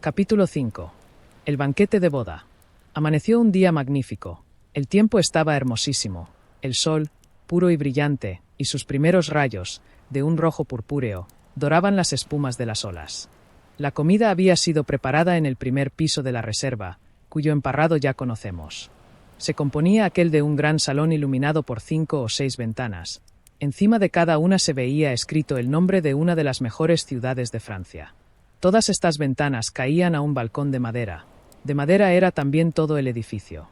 Capítulo 5. El banquete de boda. Amaneció un día magnífico. El tiempo estaba hermosísimo. El sol, puro y brillante, y sus primeros rayos, de un rojo purpúreo, doraban las espumas de las olas. La comida había sido preparada en el primer piso de la reserva, cuyo emparrado ya conocemos. Se componía aquel de un gran salón iluminado por 5 o 6 ventanas. Encima de cada una se veía escrito el nombre de una de las mejores ciudades de Francia. Todas estas ventanas caían a un balcón de madera. De madera era también todo el edificio.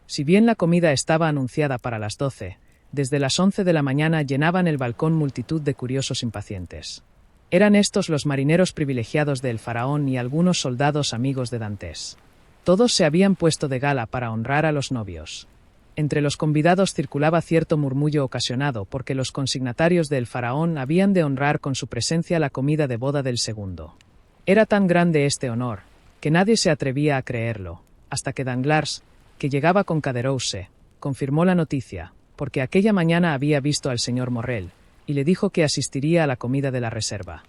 Si bien la comida estaba anunciada para las 12, desde las 11 de la mañana llenaban el balcón multitud de curiosos impacientes. Eran estos los marineros privilegiados del faraón y algunos soldados amigos de Dantes. Todos se habían puesto de gala para honrar a los novios. Entre los convidados circulaba cierto murmullo ocasionado porque los consignatarios del faraón habían de honrar con su presencia la comida de boda del segundo. Era tan grande este honor, que nadie se atrevía a creerlo, hasta que Danglars, que llegaba con Caderousse, confirmó la noticia, porque aquella mañana había visto al señor Morrel, y le dijo que asistiría a la comida de la reserva.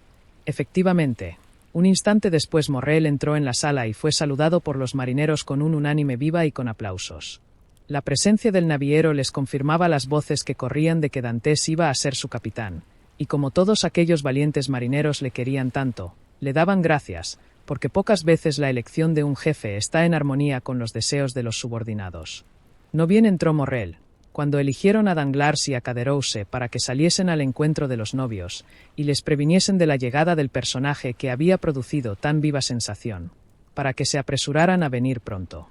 Efectivamente, un instante después Morrel entró en la sala y fue saludado por los marineros con un unánime viva y con aplausos. La presencia del naviero les confirmaba las voces que corrían de que Dantes iba a ser su capitán, y como todos aquellos valientes marineros le querían tanto, le daban gracias, porque pocas veces la elección de un jefe está en armonía con los deseos de los subordinados. No bien entró Morrel, cuando eligieron a Danglars y a Caderousse para que saliesen al encuentro de los novios, y les previniesen de la llegada del personaje que había producido tan viva sensación, para que se apresuraran a venir pronto.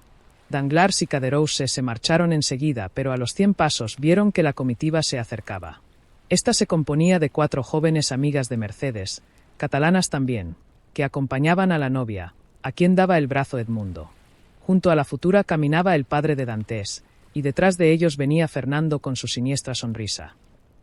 Danglars y Caderousse se marcharon enseguida, pero a los 100 pasos vieron que la comitiva se acercaba. Esta se componía de 4 jóvenes amigas de Mercedes, catalanas también, que acompañaban a la novia, a quien daba el brazo Edmundo. Junto a la futura caminaba el padre de Dantes, y detrás de ellos venía Fernando con su siniestra sonrisa.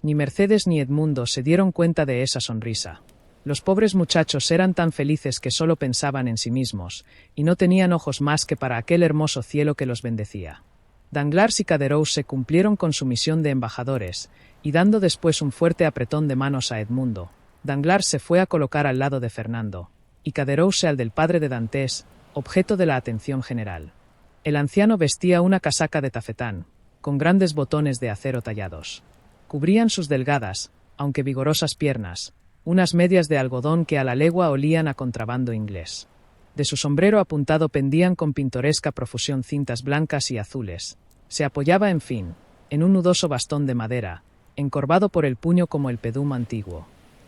Ni Mercedes ni Edmundo se dieron cuenta de esa sonrisa. Los pobres muchachos eran tan felices que solo pensaban en sí mismos, y no tenían ojos más que para aquel hermoso cielo que los bendecía. Danglars y Caderousse cumplieron con su misión de embajadores, y dando después un fuerte apretón de manos a Edmundo, Danglars se fue a colocar al lado de Fernando, y Caderousse al del padre de Dantes, objeto de la atención general. El anciano vestía una casaca de tafetán, con grandes botones de acero tallados. Cubrían sus delgadas, aunque vigorosas piernas, unas medias de algodón que a la legua olían a contrabando inglés. De su sombrero apuntado pendían con pintoresca profusión cintas blancas y azules. Se apoyaba, en fin, en un nudoso bastón de madera, encorvado por el puño como el pedum antiguo.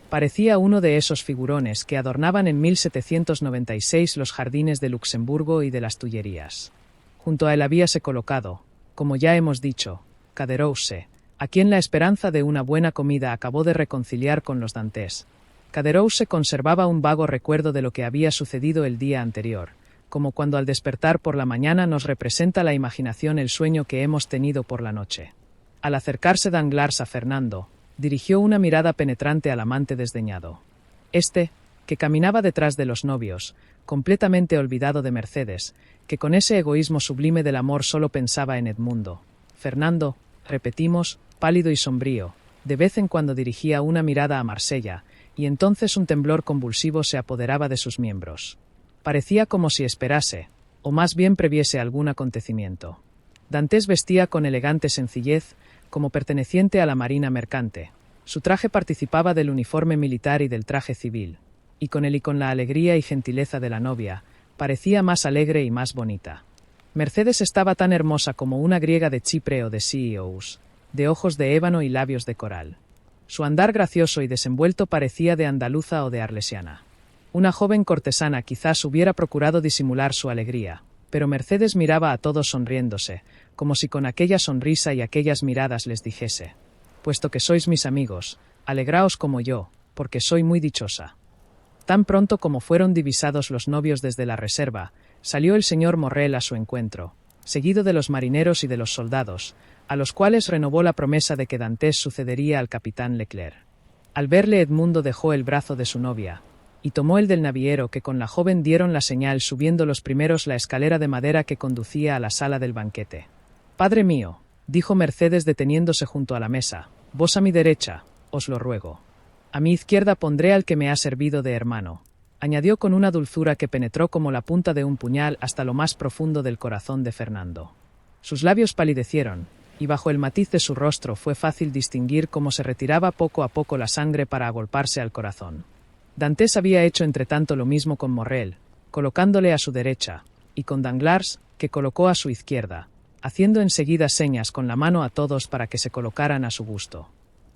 Parecía uno de esos figurones que adornaban en 1796 los jardines de Luxemburgo y de las Tullerías. Junto a él habíase colocado, como ya hemos dicho, Caderousse, a quien la esperanza de una buena comida acabó de reconciliar con los Dantes. Caderousse conservaba un vago recuerdo de lo que había sucedido el día anterior, como cuando al despertar por la mañana nos representa la imaginación el sueño que hemos tenido por la noche. Al acercarse Danglars a Fernando, dirigió una mirada penetrante al amante desdeñado. Este, que caminaba detrás de los novios, completamente olvidado de Mercedes, que con ese egoísmo sublime del amor solo pensaba en Edmundo. Fernando, repetimos, pálido y sombrío, de vez en cuando dirigía una mirada a Marsella, y entonces un temblor convulsivo se apoderaba de sus miembros. Parecía como si esperase, o más bien previese algún acontecimiento. Dantes vestía con elegante sencillez, como perteneciente a la marina mercante. Su traje participaba del uniforme militar y del traje civil, y con él y con la alegría y gentileza de la novia, parecía más alegre y más bonita. Mercedes estaba tan hermosa como una griega de Chipre o de Síos, de ojos de ébano y labios de coral. Su andar gracioso y desenvuelto parecía de andaluza o de arlesiana. Una joven cortesana quizás hubiera procurado disimular su alegría, pero Mercedes miraba a todos sonriéndose, como si con aquella sonrisa y aquellas miradas les dijese: «Puesto que sois mis amigos, alegraos como yo, porque soy muy dichosa». Tan pronto como fueron divisados los novios desde la reserva, salió el señor Morrel a su encuentro, seguido de los marineros y de los soldados, a los cuales renovó la promesa de que Dantes sucedería al capitán Leclerc. Al verle Edmundo dejó el brazo de su novia, y tomó el del naviero que con la joven dieron la señal subiendo los primeros la escalera de madera que conducía a la sala del banquete. «Padre mío», dijo Mercedes deteniéndose junto a la mesa, «vos a mi derecha, os lo ruego. A mi izquierda pondré al que me ha servido de hermano. añadió con una dulzura que penetró como la punta de un puñal hasta lo más profundo del corazón de Fernando. Sus labios palidecieron, y bajo el matiz de su rostro fue fácil distinguir cómo se retiraba poco a poco la sangre para agolparse al corazón. Dantes había hecho entretanto lo mismo con Morrel, colocándole a su derecha, y con Danglars, que colocó a su izquierda, haciendo enseguida señas con la mano a todos para que se colocaran a su gusto.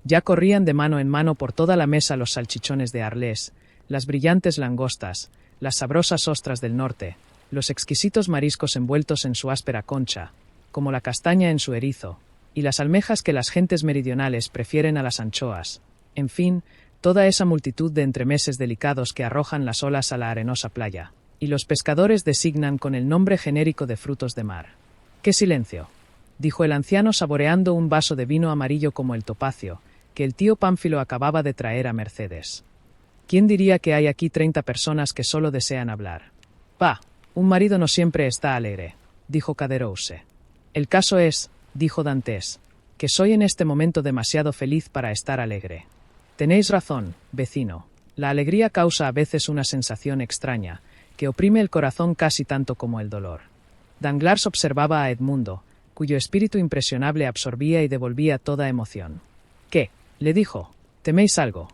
Ya corrían de mano en mano por toda la mesa los salchichones de Arles, las brillantes langostas, las sabrosas ostras del norte, los exquisitos mariscos envueltos en su áspera concha, como la castaña en su erizo, y las almejas que las gentes meridionales prefieren a las anchoas, en fin, toda esa multitud de entremeses delicados que arrojan las olas a la arenosa playa, y los pescadores designan con el nombre genérico de frutos de mar. ¡Qué silencio!, dijo el anciano saboreando un vaso de vino amarillo como el topacio, que el tío Pánfilo acababa de traer a Mercedes. ¿Quién diría que hay aquí 30 personas que solo desean hablar? «Bah, un marido no siempre está alegre», dijo Caderousse. «El caso es», dijo Dantes, «que soy en este momento demasiado feliz para estar alegre». «Tenéis razón, vecino. La alegría causa a veces una sensación extraña, que oprime el corazón casi tanto como el dolor». Danglars observaba a Edmundo, cuyo espíritu impresionable absorbía y devolvía toda emoción. «¿Qué?», le dijo. «¿Teméis algo?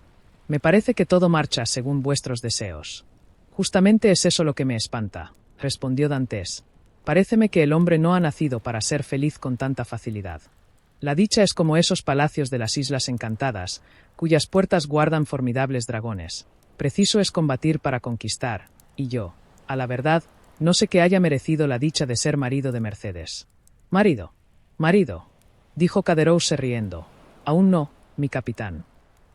Me parece que todo marcha según vuestros deseos». «Justamente es eso lo que me espanta», respondió Dantes. «Paréceme que el hombre no ha nacido para ser feliz con tanta facilidad. La dicha es como esos palacios de las Islas Encantadas, cuyas puertas guardan formidables dragones. Preciso es combatir para conquistar, y yo, a la verdad, no sé que haya merecido la dicha de ser marido de Mercedes». «Marido, marido», dijo Caderousse riendo. «Aún no, mi capitán.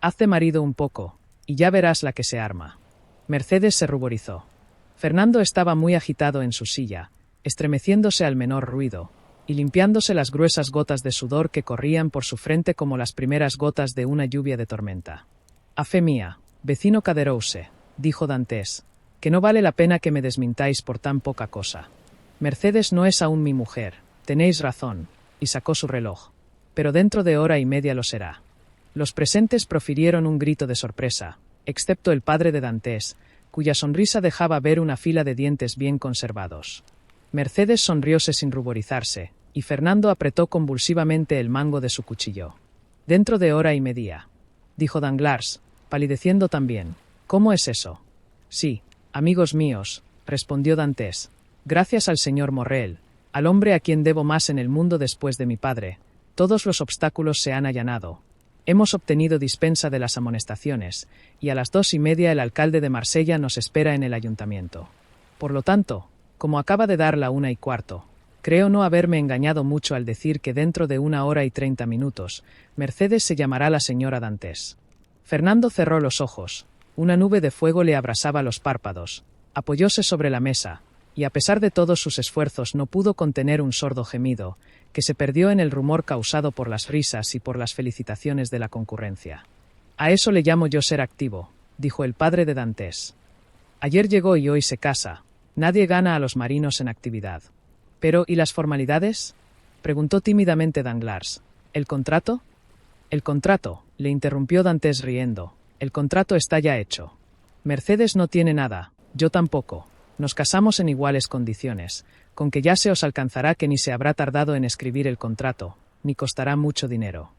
Haz de marido un poco, y ya verás la que se arma». Mercedes se ruborizó. Fernando estaba muy agitado en su silla, estremeciéndose al menor ruido, y limpiándose las gruesas gotas de sudor que corrían por su frente como las primeras gotas de una lluvia de tormenta. «A fe mía, vecino Caderousse», dijo Dantes, «que no vale la pena que me desmintáis por tan poca cosa. Mercedes no es aún mi mujer, tenéis razón», y sacó su reloj. «Pero dentro de hora y media lo será». Los presentes profirieron un grito de sorpresa, excepto el padre de Dantes, cuya sonrisa dejaba ver una fila de dientes bien conservados. Mercedes sonrióse sin ruborizarse, y Fernando apretó convulsivamente el mango de su cuchillo. «Dentro de hora y media», dijo Danglars, palideciendo también. «¿Cómo es eso?» «Sí, amigos míos», respondió Dantes, «gracias al señor Morrel, al hombre a quien debo más en el mundo después de mi padre, todos los obstáculos se han allanado. Hemos obtenido dispensa de las amonestaciones, y a las 2:30 el alcalde de Marsella nos espera en el ayuntamiento. Por lo tanto, como acaba de dar la 1:15, creo no haberme engañado mucho al decir que dentro de 1 hora y 30 minutos, Mercedes se llamará la señora Dantes». Fernando cerró los ojos, una nube de fuego le abrasaba los párpados, apoyóse sobre la mesa, y a pesar de todos sus esfuerzos no pudo contener un sordo gemido, que se perdió en el rumor causado por las risas y por las felicitaciones de la concurrencia. «A eso le llamo yo ser activo», dijo el padre de Dantes. «Ayer llegó y hoy se casa. Nadie gana a los marinos en actividad». «Pero, ¿y las formalidades?», preguntó tímidamente Danglars. «¿El contrato?» «El contrato», le interrumpió Dantes riendo. «El contrato está ya hecho. Mercedes no tiene nada, yo tampoco. Nos casamos en iguales condiciones, con que ya se os alcanzará que ni se habrá tardado en escribir el contrato, ni costará mucho dinero».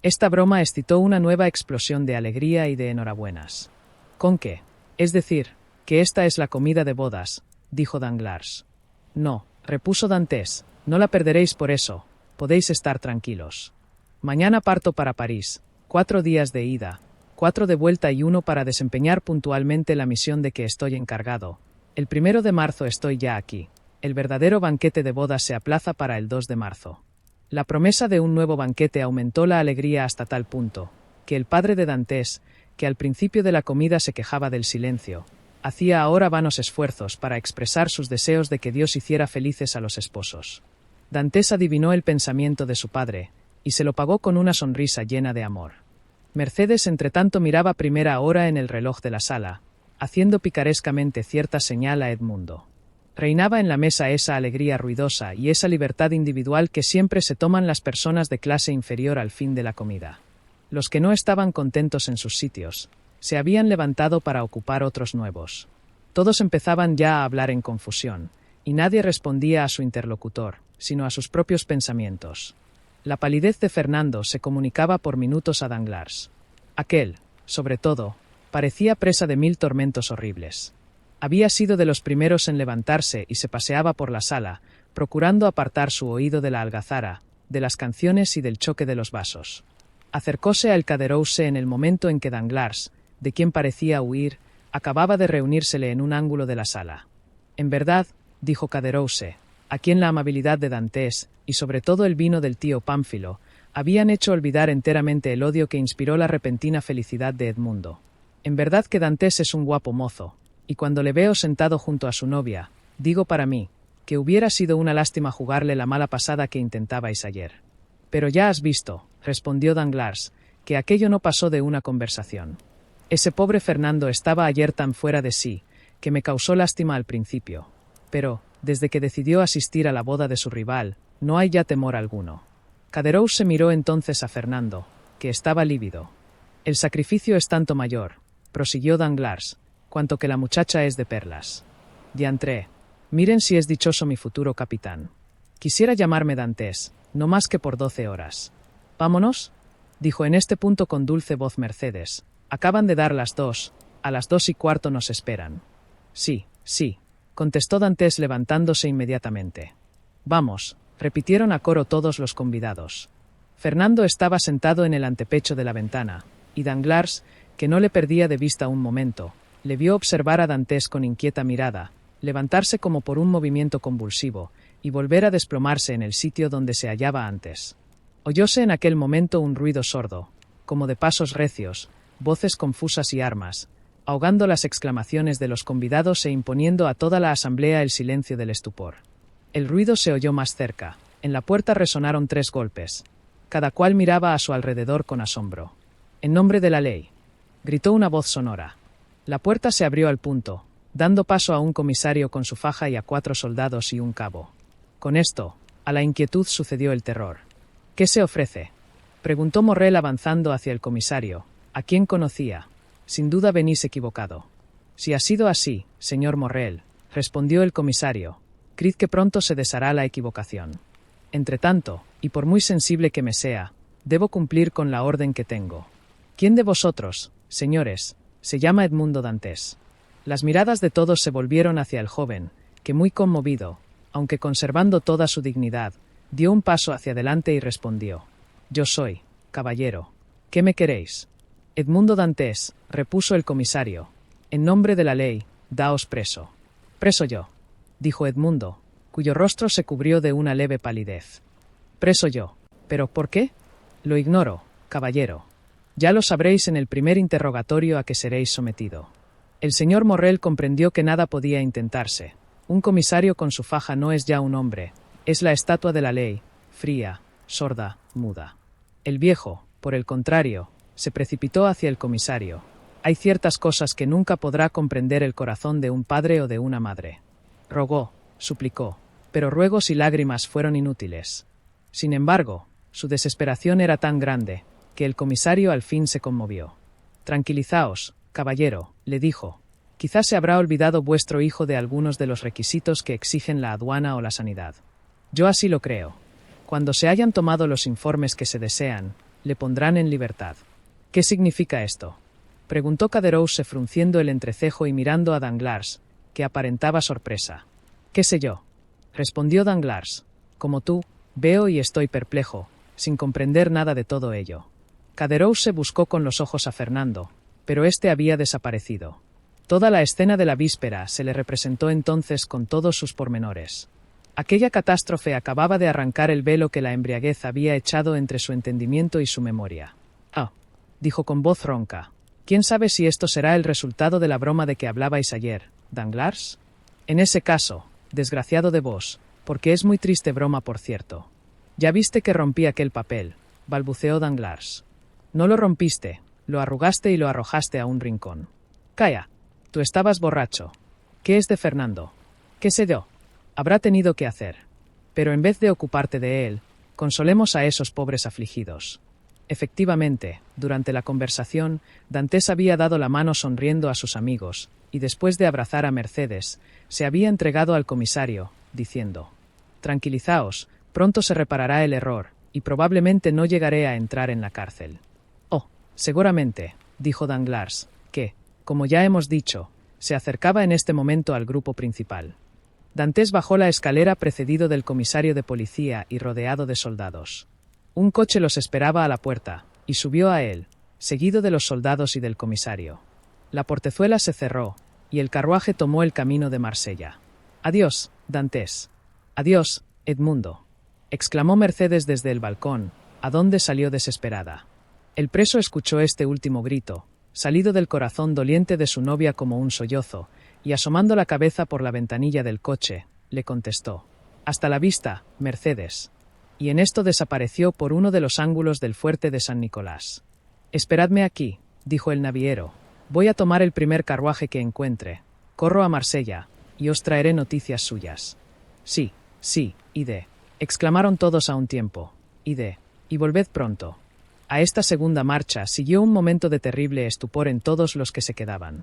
Esta broma excitó una nueva explosión de alegría y de enhorabuenas. «¿Con qué? Es decir, que esta es la comida de bodas», dijo Danglars. «No», repuso Dantes, «no la perderéis por eso, podéis estar tranquilos. Mañana parto para París, 4 días de ida, 4 de vuelta y 1 para desempeñar puntualmente la misión de que estoy encargado. El 1 de marzo estoy ya aquí. El verdadero banquete de bodas se aplaza para el 2 de marzo. La promesa de un nuevo banquete aumentó la alegría hasta tal punto, que el padre de Dantes, que al principio de la comida se quejaba del silencio, hacía ahora vanos esfuerzos para expresar sus deseos de que Dios hiciera felices a los esposos. Dantes adivinó el pensamiento de su padre, y se lo pagó con una sonrisa llena de amor. Mercedes entretanto miraba primera hora en el reloj de la sala, haciendo picarescamente cierta señal a Edmundo. Reinaba en la mesa esa alegría ruidosa y esa libertad individual que siempre se toman las personas de clase inferior al fin de la comida. Los que no estaban contentos en sus sitios, se habían levantado para ocupar otros nuevos. Todos empezaban ya a hablar en confusión, y nadie respondía a su interlocutor, sino a sus propios pensamientos. La palidez de Fernando se comunicaba por minutos a Danglars. Aquel, sobre todo, parecía presa de 1000 tormentos horribles. Había sido de los primeros en levantarse y se paseaba por la sala, procurando apartar su oído de la algazara, de las canciones y del choque de los vasos. Acercóse a el Caderousse en el momento en que Danglars, de quien parecía huir, acababa de reunírsele en un ángulo de la sala. En verdad, dijo Caderousse, a quien la amabilidad de Dantes, y sobre todo el vino del tío Pánfilo, habían hecho olvidar enteramente el odio que inspiró la repentina felicidad de Edmundo. En verdad que Dantes es un guapo mozo, y cuando le veo sentado junto a su novia, digo para mí, que hubiera sido una lástima jugarle la mala pasada que intentabais ayer. Pero ya has visto, respondió Danglars, que aquello no pasó de una conversación. Ese pobre Fernando estaba ayer tan fuera de sí, que me causó lástima al principio. Pero, desde que decidió asistir a la boda de su rival, no hay ya temor alguno. Caderousse miró entonces a Fernando, que estaba lívido. El sacrificio es tanto mayor, prosiguió Danglars, cuanto que la muchacha es de perlas. Diantre, miren si es dichoso mi futuro capitán. Quisiera llamarme Dantes, no más que por 12 horas. ¿Vámonos?, dijo en este punto con dulce voz Mercedes. Acaban de dar las 2, a las 2:15 nos esperan. Sí, sí, contestó Dantes levantándose inmediatamente. Vamos, repitieron a coro todos los convidados. Fernando estaba sentado en el antepecho de la ventana, y Danglars, que no le perdía de vista un momento, le vio observar a Dantes con inquieta mirada, levantarse como por un movimiento convulsivo, y volver a desplomarse en el sitio donde se hallaba antes. Oyóse en aquel momento un ruido sordo, como de pasos recios, voces confusas y armas, ahogando las exclamaciones de los convidados e imponiendo a toda la asamblea el silencio del estupor. El ruido se oyó más cerca. En la puerta resonaron 3 golpes. Cada cual miraba a su alrededor con asombro. «En nombre de la ley», gritó una voz sonora. La puerta se abrió al punto, dando paso a un comisario con su faja y a 4 soldados y un cabo. Con esto, a la inquietud sucedió el terror. «¿Qué se ofrece?», preguntó Morrel avanzando hacia el comisario, a quien conocía. «Sin duda venís equivocado». «Si ha sido así, señor Morrel», respondió el comisario, «creed que pronto se deshará la equivocación. Entretanto, y por muy sensible que me sea, debo cumplir con la orden que tengo. ¿Quién de vosotros, señores, se llama Edmundo Dantes?» Las miradas de todos se volvieron hacia el joven, que muy conmovido, aunque conservando toda su dignidad, dio un paso hacia adelante y respondió: «Yo soy, caballero. ¿Qué me queréis?» «Edmundo Dantes», repuso el comisario, «en nombre de la ley, daos preso». «Preso yo», dijo Edmundo, cuyo rostro se cubrió de una leve palidez. «Preso yo. ¿Pero por qué?» «Lo ignoro, caballero. Ya lo sabréis en el primer interrogatorio a que seréis sometido». El señor Morrel comprendió que nada podía intentarse. Un comisario con su faja no es ya un hombre, es la estatua de la ley, fría, sorda, muda. El viejo, por el contrario, se precipitó hacia el comisario. Hay ciertas cosas que nunca podrá comprender el corazón de un padre o de una madre. Rogó, suplicó, pero ruegos y lágrimas fueron inútiles. Sin embargo, su desesperación era tan grande, que el comisario al fin se conmovió. «Tranquilizaos, caballero», le dijo. «Quizás se habrá olvidado vuestro hijo de algunos de los requisitos que exigen la aduana o la sanidad. Yo así lo creo. Cuando se hayan tomado los informes que se desean, le pondrán en libertad». «¿Qué significa esto?», preguntó Caderousse frunciendo el entrecejo y mirando a Danglars, que aparentaba sorpresa. «¿Qué sé yo?», respondió Danglars. «Como tú, veo y estoy perplejo, sin comprender nada de todo ello». Caderousse buscó con los ojos a Fernando, pero éste había desaparecido. Toda la escena de la víspera se le representó entonces con todos sus pormenores. Aquella catástrofe acababa de arrancar el velo que la embriaguez había echado entre su entendimiento y su memoria. «Ah», dijo con voz ronca, «¿quién sabe si esto será el resultado de la broma de que hablabais ayer, Danglars? En ese caso, desgraciado de vos, porque es muy triste broma, por cierto». «Ya viste que rompí aquel papel», balbuceó Danglars. «No lo rompiste, lo arrugaste y lo arrojaste a un rincón». «Calla, tú estabas borracho. ¿Qué es de Fernando?». «¿Qué sé yo? Habrá tenido que hacer. Pero en vez de ocuparte de él, consolemos a esos pobres afligidos». Efectivamente, durante la conversación, Dantes había dado la mano sonriendo a sus amigos, y después de abrazar a Mercedes, se había entregado al comisario, diciendo: «Tranquilizaos, pronto se reparará el error, y probablemente no llegaré a entrar en la cárcel». «Oh, seguramente», dijo Danglars, que, como ya hemos dicho, se acercaba en este momento al grupo principal. Dantes bajó la escalera precedido del comisario de policía y rodeado de soldados. Un coche los esperaba a la puerta, y subió a él, seguido de los soldados y del comisario. La portezuela se cerró, y el carruaje tomó el camino de Marsella. «Adiós, Dantes. Adiós, Edmundo», exclamó Mercedes desde el balcón, a donde salió desesperada. El preso escuchó este último grito, salido del corazón doliente de su novia como un sollozo, y asomando la cabeza por la ventanilla del coche, le contestó: «Hasta la vista, Mercedes». Y en esto desapareció por uno de los ángulos del fuerte de San Nicolás. «Esperadme aquí», dijo el naviero. «Voy a tomar el primer carruaje que encuentre. Corro a Marsella, y os traeré noticias suyas». «Sí, sí, id», exclamaron todos a un tiempo. «Id, y volved pronto». A esta segunda marcha siguió un momento de terrible estupor en todos los que se quedaban.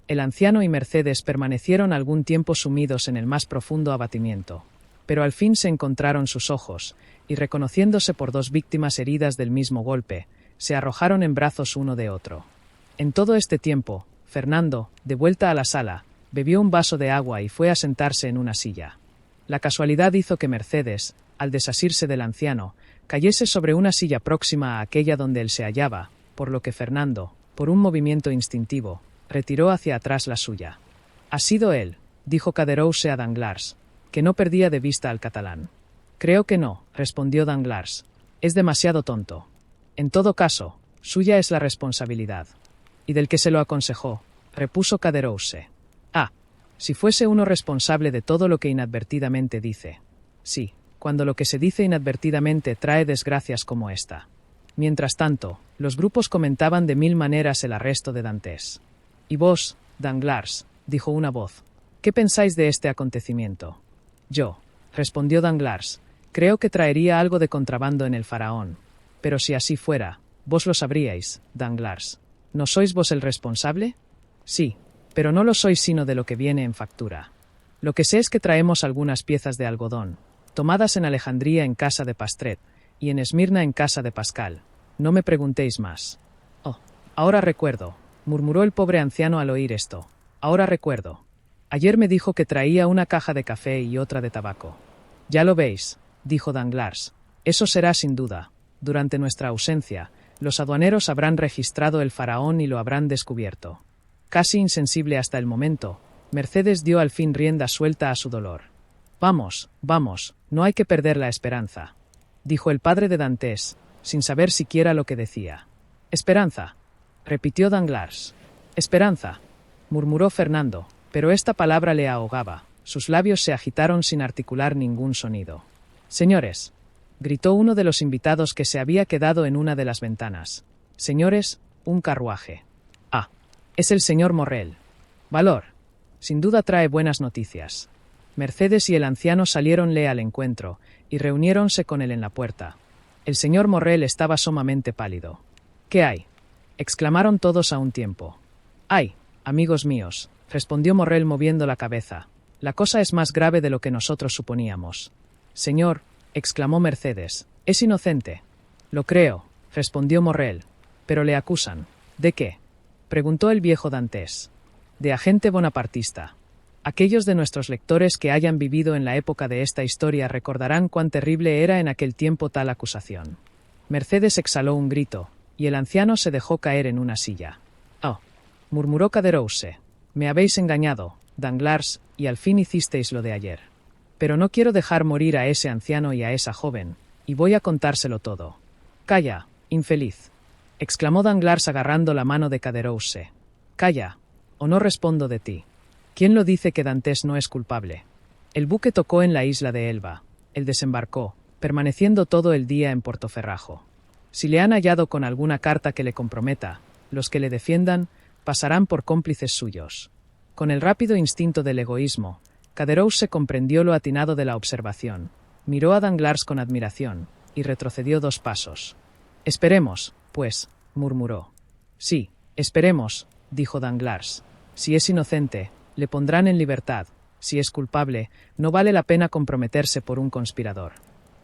El anciano y Mercedes permanecieron algún tiempo sumidos en el más profundo abatimiento, pero al fin se encontraron sus ojos, y reconociéndose por dos víctimas heridas del mismo golpe, se arrojaron en brazos uno de otro. En todo este tiempo, Fernando, de vuelta a la sala, bebió un vaso de agua y fue a sentarse en una silla. La casualidad hizo que Mercedes, al desasirse del anciano, cayese sobre una silla próxima a aquella donde él se hallaba, por lo que Fernando, por un movimiento instintivo, retiró hacia atrás la suya. «Ha sido él», dijo Caderousse a Danglars, que no perdía de vista al catalán. «Creo que no», respondió Danglars. «Es demasiado tonto. En todo caso, suya es la responsabilidad». «Y del que se lo aconsejó», repuso Caderousse. «Ah, si fuese uno responsable de todo lo que inadvertidamente dice». «Sí, cuando lo que se dice inadvertidamente trae desgracias como esta». Mientras tanto, los grupos comentaban de mil maneras el arresto de Dantes. «¿Y vos, Danglars?», dijo una voz. «¿Qué pensáis de este acontecimiento?» «Yo», respondió Danglars, «creo que traería algo de contrabando en el Faraón. Pero si así fuera, vos lo sabríais, Danglars. ¿No sois vos el responsable?» «Sí, pero no lo sois sino de lo que viene en factura. Lo que sé es que traemos algunas piezas de algodón, tomadas en Alejandría en casa de Pastret, y en Esmirna en casa de Pascal. No me preguntéis más». «Oh, ahora recuerdo», murmuró el pobre anciano al oír esto. «Ahora recuerdo. Ayer me dijo que traía una caja de café y otra de tabaco». «Ya lo veis», dijo Danglars. «Eso será sin duda. Durante nuestra ausencia, los aduaneros habrán registrado el Faraón y lo habrán descubierto». Casi insensible hasta el momento, Mercedes dio al fin rienda suelta a su dolor. «Vamos, vamos, no hay que perder la esperanza», dijo el padre de Dantes, sin saber siquiera lo que decía. «Esperanza», repitió Danglars. «Esperanza», murmuró Fernando, pero esta palabra le ahogaba. Sus labios se agitaron sin articular ningún sonido. «Señores», gritó uno de los invitados que se había quedado en una de las ventanas. «Señores, un carruaje». «Ah, es el señor Morrel. Valor. Sin duda trae buenas noticias». Mercedes y el anciano saliéronle al encuentro, y reuniéronse con él en la puerta. El señor Morrel estaba sumamente pálido. «¿Qué hay?», exclamaron todos a un tiempo. «Ay, amigos míos», respondió Morrel moviendo la cabeza. «La cosa es más grave de lo que nosotros suponíamos». «Señor», exclamó Mercedes, «es inocente». «Lo creo», respondió Morrel. «Pero le acusan». «¿De qué?», preguntó el viejo Dantes. «De agente bonapartista». Aquellos de nuestros lectores que hayan vivido en la época de esta historia recordarán cuán terrible era en aquel tiempo tal acusación. Mercedes exhaló un grito, y el anciano se dejó caer en una silla. «Oh», murmuró Caderousse, «me habéis engañado, Danglars, y al fin hicisteis lo de ayer. Pero no quiero dejar morir a ese anciano y a esa joven, y voy a contárselo todo». «Calla, infeliz», exclamó Danglars agarrando la mano de Caderousse. «Calla, o no respondo de ti. ¿Quién lo dice que Dantes no es culpable?» El buque tocó en la isla de Elba. Él desembarcó, permaneciendo todo el día en Portoferrajo. Si le han hallado con alguna carta que le comprometa, los que le defiendan pasarán por cómplices suyos. Con el rápido instinto del egoísmo, Caderousse comprendió lo atinado de la observación, miró a Danglars con admiración, y retrocedió 2 pasos. «Esperemos, pues», murmuró. «Sí, esperemos», dijo Danglars. Si es inocente, le pondrán en libertad. Si es culpable, no vale la pena comprometerse por un conspirador.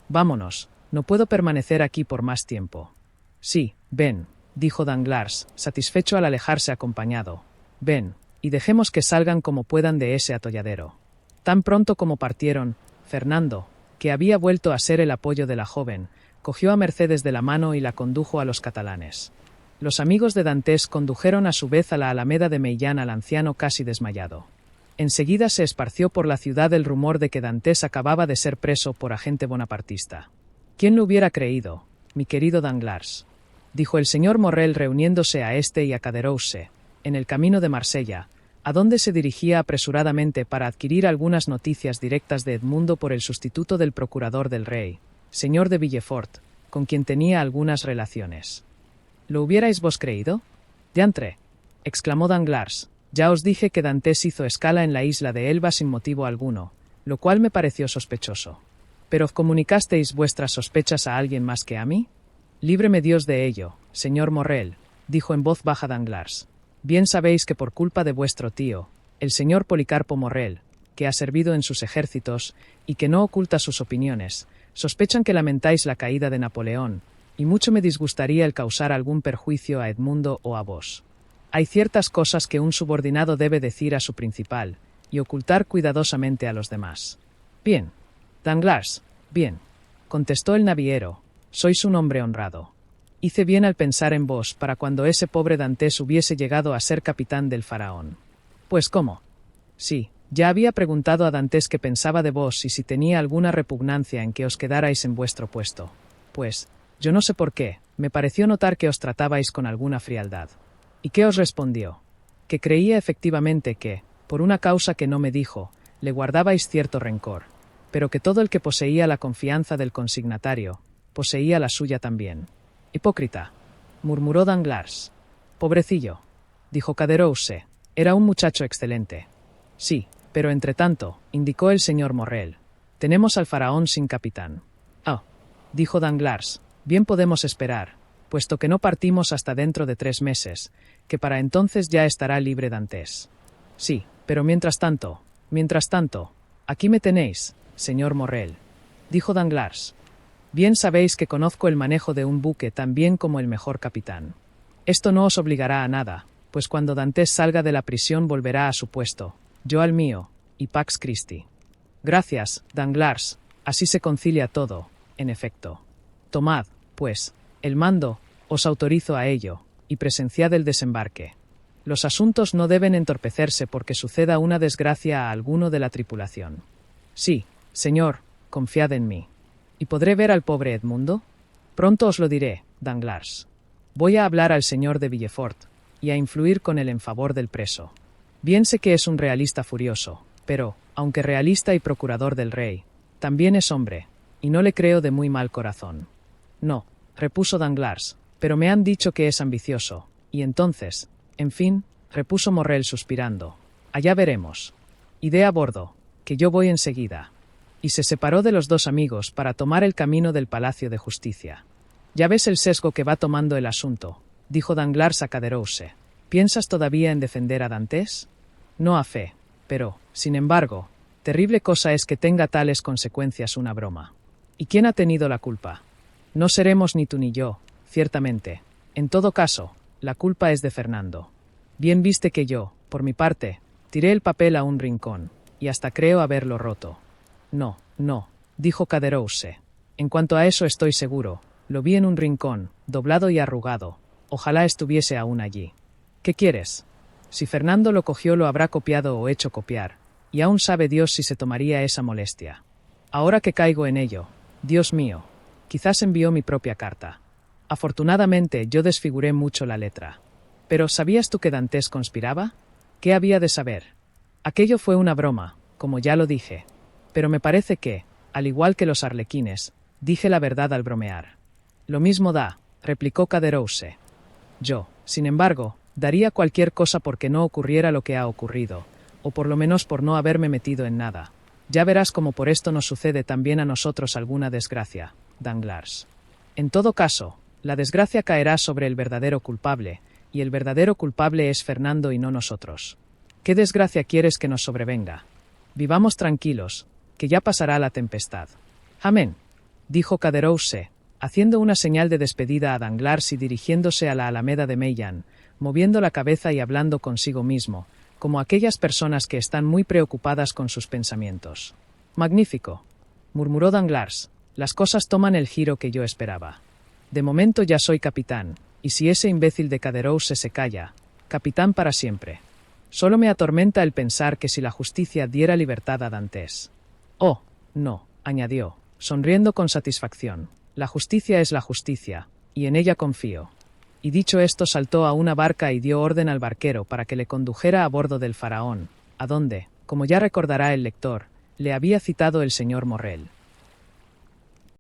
Vámonos, no puedo permanecer aquí por más tiempo. Sí, ven, dijo Danglars, satisfecho al alejarse acompañado. Ven, y dejemos que salgan como puedan de ese atolladero. Tan pronto como partieron, Fernando, que había vuelto a ser el apoyo de la joven, cogió a Mercedes de la mano y la condujo a los catalanes. Los amigos de Dantes condujeron a su vez a la alameda de Meillán al anciano casi desmayado. Enseguida se esparció por la ciudad el rumor de que Dantes acababa de ser preso por agente bonapartista. ¿Quién lo hubiera creído, mi querido Danglars?, dijo el señor Morrel reuniéndose a este y a Caderousse, en el camino de Marsella, a donde se dirigía apresuradamente para adquirir algunas noticias directas de Edmundo por el sustituto del procurador del rey, señor de Villefort, con quien tenía algunas relaciones. ¿Lo hubierais vos creído? Diantre, exclamó Danglars, ya os dije que Dantes hizo escala en la isla de Elba sin motivo alguno, lo cual me pareció sospechoso. ¿Pero comunicasteis vuestras sospechas a alguien más que a mí? Líbreme Dios de ello, señor Morrel, dijo en voz baja Danglars. Bien sabéis que por culpa de vuestro tío, el señor Policarpo Morrel, que ha servido en sus ejércitos y que no oculta sus opiniones, sospechan que lamentáis la caída de Napoleón, y mucho me disgustaría el causar algún perjuicio a Edmundo o a vos. Hay ciertas cosas que un subordinado debe decir a su principal, y ocultar cuidadosamente a los demás. Bien, Danglars, bien, contestó el naviero, sois un hombre honrado. Hice bien al pensar en vos para cuando ese pobre Dantes hubiese llegado a ser capitán del Faraón. Pues ¿cómo? Sí, ya había preguntado a Dantes qué pensaba de vos y si tenía alguna repugnancia en que os quedarais en vuestro puesto. Pues, yo no sé por qué, me pareció notar que os tratabais con alguna frialdad. ¿Y qué os respondió? Que creía efectivamente que, por una causa que no me dijo, le guardabais cierto rencor, pero que todo el que poseía la confianza del consignatario, poseía la suya también. Hipócrita, murmuró Danglars. Pobrecillo, dijo Caderousse, era un muchacho excelente. Sí, pero entretanto, indicó el señor Morrel, tenemos al faraón sin capitán. Ah, dijo Danglars, bien podemos esperar, puesto que no partimos hasta dentro de 3 meses, que para entonces ya estará libre Dantes. Sí, pero mientras tanto, aquí me tenéis, señor Morrel, dijo Danglars. Bien sabéis que conozco el manejo de un buque tan bien como el mejor capitán. Esto no os obligará a nada, pues cuando Dantes salga de la prisión volverá a su puesto, yo al mío, y Pax Christi. Gracias, Danglars, así se concilia todo, en efecto. Tomad, pues, el mando, os autorizo a ello, y presenciad el desembarque. Los asuntos no deben entorpecerse porque suceda una desgracia a alguno de la tripulación. Sí, señor, confiad en mí. ¿Y podré ver al pobre Edmundo? Pronto os lo diré, Danglars. Voy a hablar al señor de Villefort, y a influir con él en favor del preso. Bien sé que es un realista furioso, pero, aunque realista y procurador del rey, también es hombre, y no le creo de muy mal corazón. No, repuso Danglars, pero me han dicho que es ambicioso, y entonces, en fin, repuso Morrel suspirando, allá veremos. Id a bordo, que yo voy enseguida. Y se separó de los dos amigos para tomar el camino del Palacio de Justicia. Ya ves el sesgo que va tomando el asunto, dijo Danglars a Caderousse. ¿Piensas todavía en defender a Dantes? No a fe, pero, sin embargo, terrible cosa es que tenga tales consecuencias una broma. ¿Y quién ha tenido la culpa? No seremos ni tú ni yo, ciertamente. En todo caso, la culpa es de Fernando. Bien viste que yo, por mi parte, tiré el papel a un rincón, y hasta creo haberlo roto. No, dijo Caderousse. En cuanto a eso estoy seguro, lo vi en un rincón, doblado y arrugado. Ojalá estuviese aún allí. ¿Qué quieres? Si Fernando lo cogió lo habrá copiado o hecho copiar, y aún sabe Dios si se tomaría esa molestia. Ahora que caigo en ello, Dios mío, quizás envió mi propia carta. Afortunadamente yo desfiguré mucho la letra. Pero ¿sabías tú que Dantes conspiraba? ¿Qué había de saber? Aquello fue una broma, como ya lo dije. Pero me parece que, al igual que los arlequines, dije la verdad al bromear. Lo mismo da, replicó Caderousse. Yo, sin embargo, daría cualquier cosa porque no ocurriera lo que ha ocurrido, o por lo menos por no haberme metido en nada. Ya verás cómo por esto nos sucede también a nosotros alguna desgracia, Danglars. En todo caso, la desgracia caerá sobre el verdadero culpable, y el verdadero culpable es Fernando y no nosotros. ¿Qué desgracia quieres que nos sobrevenga? Vivamos tranquilos, que ya pasará la tempestad. Amén, dijo Caderousse, haciendo una señal de despedida a Danglars y dirigiéndose a la alameda de Meillan, moviendo la cabeza y hablando consigo mismo, como aquellas personas que están muy preocupadas con sus pensamientos. Magnífico, murmuró Danglars, las cosas toman el giro que yo esperaba. De momento ya soy capitán, y si ese imbécil de Caderousse se calla, capitán para siempre. Solo me atormenta el pensar que si la justicia diera libertad a Dantes. Oh, no, añadió, sonriendo con satisfacción, la justicia es la justicia, y en ella confío. Y dicho esto saltó a una barca y dio orden al barquero para que le condujera a bordo del Faraón, a donde, como ya recordará el lector, le había citado el señor Morrel.